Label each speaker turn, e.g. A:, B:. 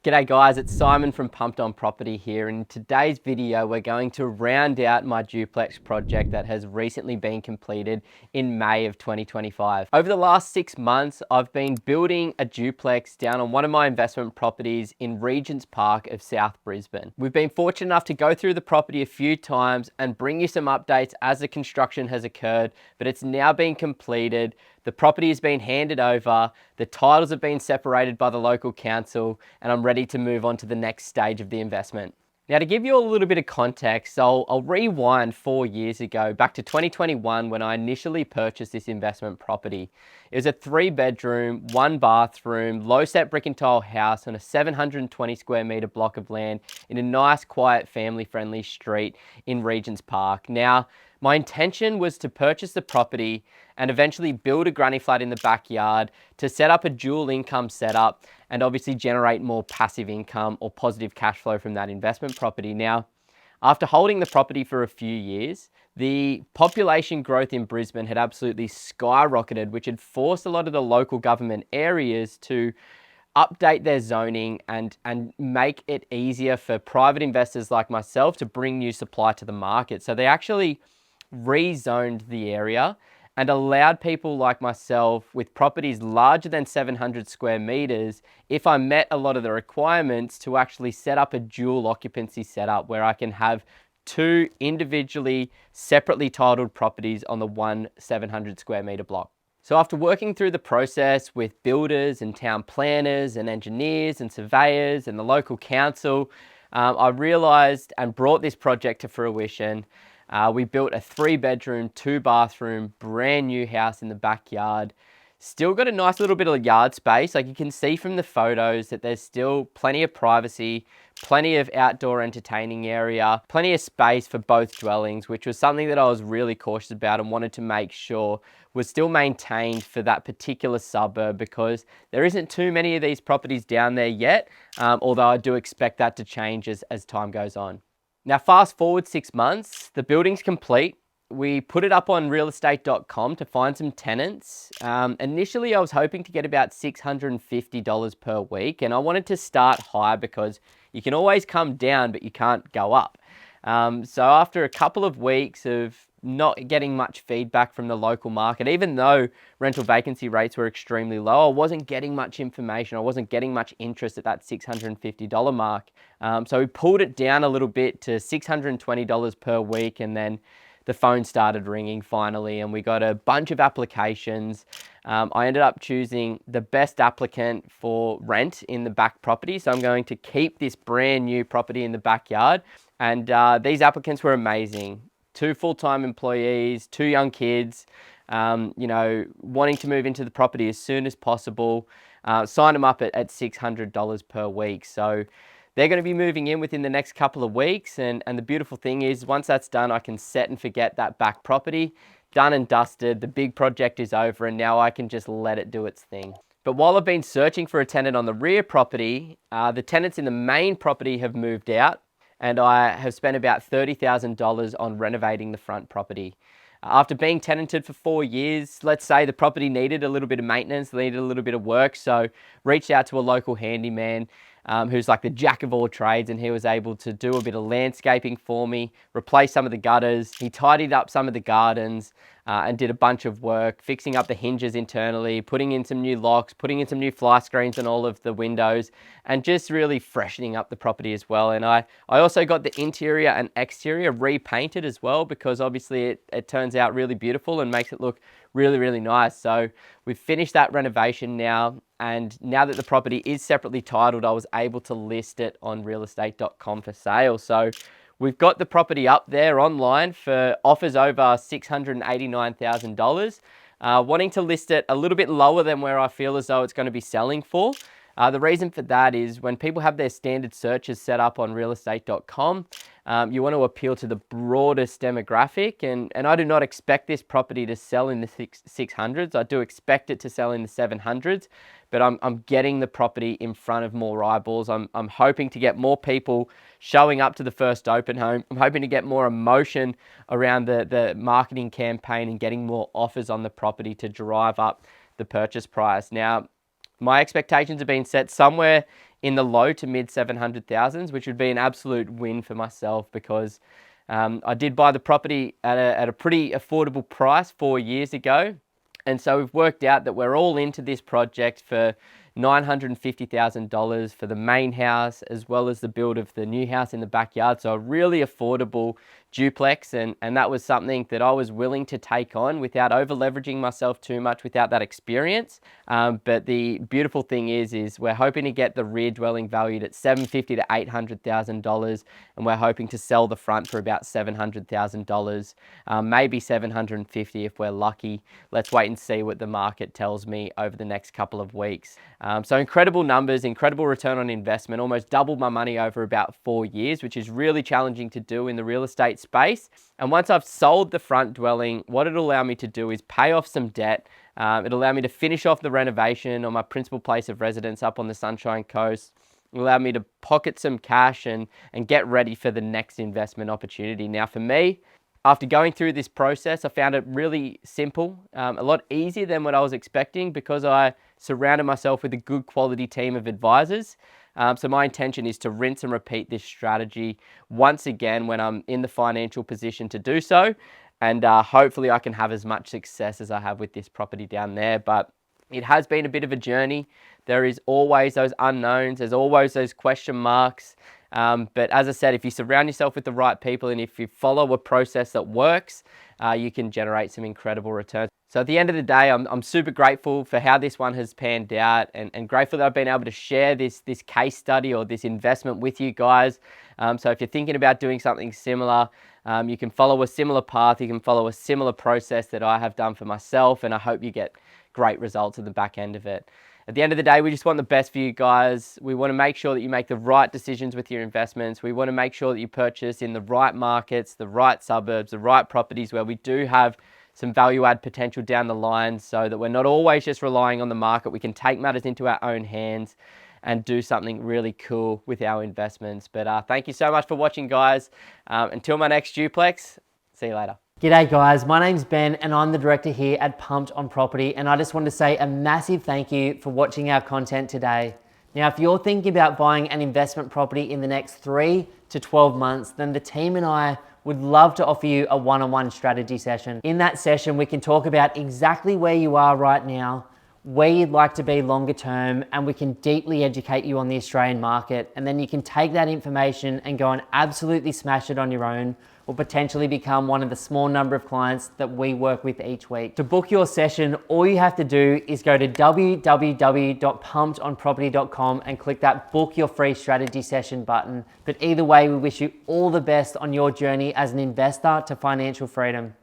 A: G'day guys, it's Simon from Pumped On Property here, and in today's video we're going to round out my duplex project that has recently been completed in May of 2025. Over the last 6 months I've been building a duplex down on one of my investment properties in Regent's Park of South Brisbane. We've been fortunate enough to go through the property a few times and bring you some updates as the construction has occurred, but it's now been completed. The property has been handed over, the titles have been separated by the local council, and I'm ready to move on to the next stage of the investment. Now, to give you a little bit of context, I'll rewind 4 years ago, back to 2021, when I initially purchased this investment property. It was a 3-bedroom, 1-bathroom, low-set brick and tile house on a 720 square metre block of land in a nice, quiet, family-friendly street in Regent's Park. Now, my intention was to purchase the property and eventually build a granny flat in the backyard to set up a dual income setup and obviously generate more passive income or positive cash flow from that investment property. Now, after holding the property for a few years, the population growth in Brisbane had absolutely skyrocketed, which had forced a lot of the local government areas to update their zoning and make it easier for private investors like myself to bring new supply to the market. So they actually rezoned the area and allowed people like myself with properties larger than 700 square meters, if I met a lot of the requirements, to actually set up a dual occupancy setup where I can have 2 individually separately titled properties on the one 700 square meter block. So after working through the process with builders and town planners and engineers and surveyors and the local council, I realized and brought this project to fruition. We built a 3-bedroom, 2-bathroom, brand new house in the backyard. Still got a nice little bit of yard space. Like you can see from the photos that there's still plenty of privacy, plenty of outdoor entertaining area, plenty of space for both dwellings, which was something that I was really cautious about and wanted to make sure was still maintained for that particular suburb, because there isn't too many of these properties down there yet, although I do expect that to change as time goes on. Now, fast forward 6 months, the building's complete. We put it up on realestate.com to find some tenants. Initially, I was hoping to get about $650 per week, and I wanted to start high because you can always come down, but you can't go up. So after a couple of weeks of not getting much feedback from the local market, even though rental vacancy rates were extremely low, I wasn't getting much information. I wasn't getting much interest at that $650 mark. So we pulled it down a little bit to $620 per week, and then the phone started ringing finally, and we got a bunch of applications. I ended up choosing the best applicant for rent in the back property. So I'm going to keep this brand new property in the backyard. And these applicants were amazing. 2 full-time employees, 2 young kids, wanting to move into the property as soon as possible. Signed them up at $600 per week. So they're going to be moving in within the next couple of weeks. And the beautiful thing is, once that's done, I can set and forget that back property. Done and dusted. The big project is over, and now I can just let it do its thing. But while I've been searching for a tenant on the rear property, the tenants in the main property have moved out, and I have spent about $30,000 on renovating the front property. After being tenanted for 4 years, let's say the property needed a little bit of maintenance, needed a little bit of work, so reached out to a local handyman who's like the jack of all trades, and he was able to do a bit of landscaping for me, replace some of the gutters. He tidied up some of the gardens and did a bunch of work, fixing up the hinges internally, putting in some new locks, putting in some new fly screens on all of the windows, and just really freshening up the property as well. And I also got the interior and exterior repainted as well, because obviously it turns out really beautiful and makes it look really, really nice. So we've finished that renovation now, and now that the property is separately titled, I was able to list it on realestate.com for sale. So we've got the property up there online for offers over $689,000. Wanting to list it a little bit lower than where I feel as though it's going to be selling for. The reason for that is when people have their standard searches set up on realestate.com, you want to appeal to the broadest demographic, and I do not expect this property to sell in the 600s. I do expect it to sell in the 700s, but I'm getting the property in front of more eyeballs. I'm hoping to get more people showing up to the first open home. I'm hoping to get more emotion around the marketing campaign and getting more offers on the property to drive up the purchase price. Now, my expectations have been set somewhere in the low to mid 700,000s, which would be an absolute win for myself because I did buy the property at a pretty affordable price 4 years ago. And so we've worked out that we're all into this project for $950,000 for the main house, as well as the build of the new house in the backyard. So a really affordable duplex, and that was something that I was willing to take on without over leveraging myself too much, without that experience. But the beautiful thing is we're hoping to get the rear dwelling valued at $750,000 to $800,000, and we're hoping to sell the front for about $700,000, maybe $750,000 if we're lucky. Let's wait and see what the market tells me over the next couple of weeks. So incredible numbers, incredible return on investment, almost doubled my money over about 4 years, which is really challenging to do in the real estate space. And once I've sold the front dwelling, what it'll allow me to do is pay off some debt. It'll allow me to finish off the renovation on my principal place of residence up on the Sunshine Coast. It'll allow me to pocket some cash and get ready for the next investment opportunity. Now for me, after going through this process, I found it really simple, a lot easier than what I was expecting because I surrounded myself with a good quality team of advisors. So my intention is to rinse and repeat this strategy once again when I'm in the financial position to do so. And hopefully I can have as much success as I have with this property down there. But it has been a bit of a journey. There is always those unknowns. There's always those question marks. But as I said, if you surround yourself with the right people and if you follow a process that works, you can generate some incredible returns. So at the end of the day, I'm super grateful for how this one has panned out and grateful that I've been able to share this case study or this investment with you guys. So if you're thinking about doing something similar, you can follow a similar path, you can follow a similar process that I have done for myself, and I hope you get great results at the back end of it. At the end of the day, we just want the best for you guys. We want to make sure that you make the right decisions with your investments. We want to make sure that you purchase in the right markets, the right suburbs, the right properties where we do have some value add potential down the line so that we're not always just relying on the market. We can take matters into our own hands and do something really cool with our investments. But thank you so much for watching, guys. Until my next duplex, see you later.
B: G'day guys, my name's Ben and I'm the director here at Pumped on Property, and I just want to say a massive thank you for watching our content today. Now, if you're thinking about buying an investment property in the next 3 to 12 months, then the team and I would love to offer you a one-on-one strategy session. In that session, we can talk about exactly where you are right now, where you'd like to be longer term, and we can deeply educate you on the Australian market. And then you can take that information and go and absolutely smash it on your own, or potentially become one of the small number of clients that we work with each week. To book your session, all you have to do is go to www.pumpedonproperty.com and click that book your free strategy session button. But either way, we wish you all the best on your journey as an investor to financial freedom.